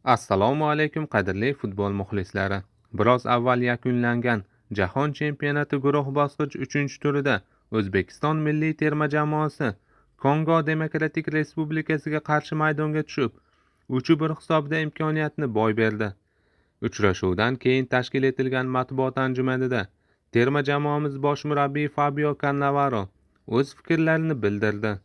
Assalomu alaykum qadrli futbol muxlislari. Biroz avval yakunlangan Jahon chempionati guruh bosqich 3-turida O'zbekiston milliy terma jamoasi Kongo Demokratik Respublikasiga qarshi maydonga tushib, 3-1 hisobda imkoniyatni boy berdi. Uchrashuvdan keyin tashkil etilgan matbuot anjumanida terma jamoamiz bosh murabbiyi Fabio Cannavaro o'z fikrlarini bildirdi.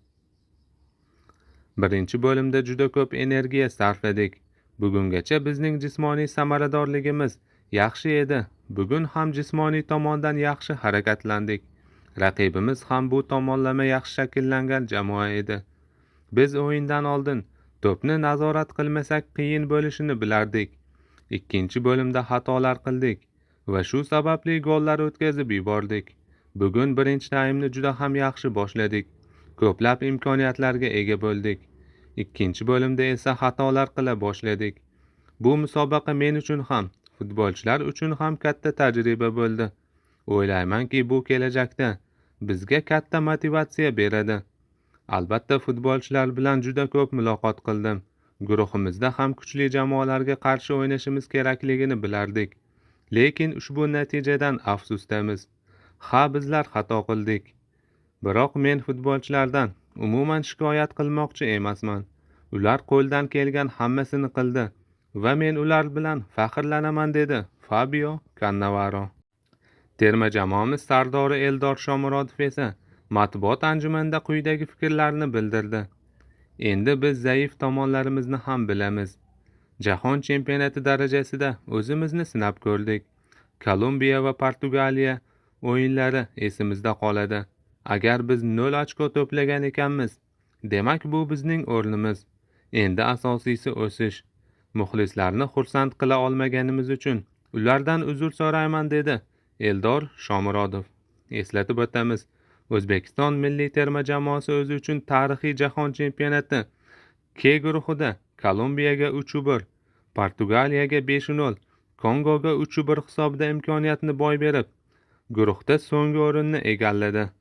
Birinchi bo'limda juda ko'p energiya sarfladik. Bugungacha bizning jismoniy samaradorligimiz yaxshi edi. Bugun ham jismoniy tomondan yaxshi harakatlandik. Raqibimiz ham bu tomonlama yaxshi shakllangan jamoa edi. Biz o'yindan oldin to'pni nazorat qilmasak qiyin bo'lishini bilardik. Ikkinchi bo'limda xatolar qildik va shu sababli gollar o'tkazib yubordik. Bugun birinchi taymni juda ham yaxshi boshladik. Ko'plab imkoniyatlarga ega bo'ldik. Ikkinchi bo'limda esa xatolar qila boshladik. Bu musobaqa men uchun ham, futbolchilar uchun ham katta tajriba bo'ldi. O'ylaymanki, bu kelajakda bizga katta motivatsiya beradi. Albatta, futbolchilar bilan juda ko'p muloqot qildim. Guruhimizda ham kuchli jamoalarga qarshi o'ynashimiz kerakligini bilardik. Lekin ushbu natijadan afsusdamiz. Bizlar xato qildik. Biroq men futbolchilardan umuman shikoyat qilmoqchi emasman. Ular qo'ldan kelgan hammasini qildi va men ular bilan faxrlanaman, dedi Fabio Cannavaro. Terma jamoamiz sardori Eldor Shomurodov esa matbuot anjumanida quyidagi fikrlarini bildirdi. Endi biz zaif tomonlarimizni ham bilamiz. Jahon chempionati darajasida o'zimizni sinab ko'rdik. Kolumbiya va Portugaliya o'yinlari esimizda qoladi. Agar biz 0 ochko to'plagan ekanmiz, demak bu bizning o'rnimiz. Endi asosiysi o'sish. Muxlislarni xursand qila olmaganimiz uchun ulardan uzr so'rayman, dedi Eldor Shomurodov. Eslatib o'tamiz, O'zbekiston milliy terma jamoasi o'zi uchun tarixiy jahon chempionati K guruhida Kolumbiyaga 3-1, Portugaliyaga 5-0, Kongoga 3-1 hisobda imkoniyatni boy berib, guruhda so'nggi o'rinni egalladi.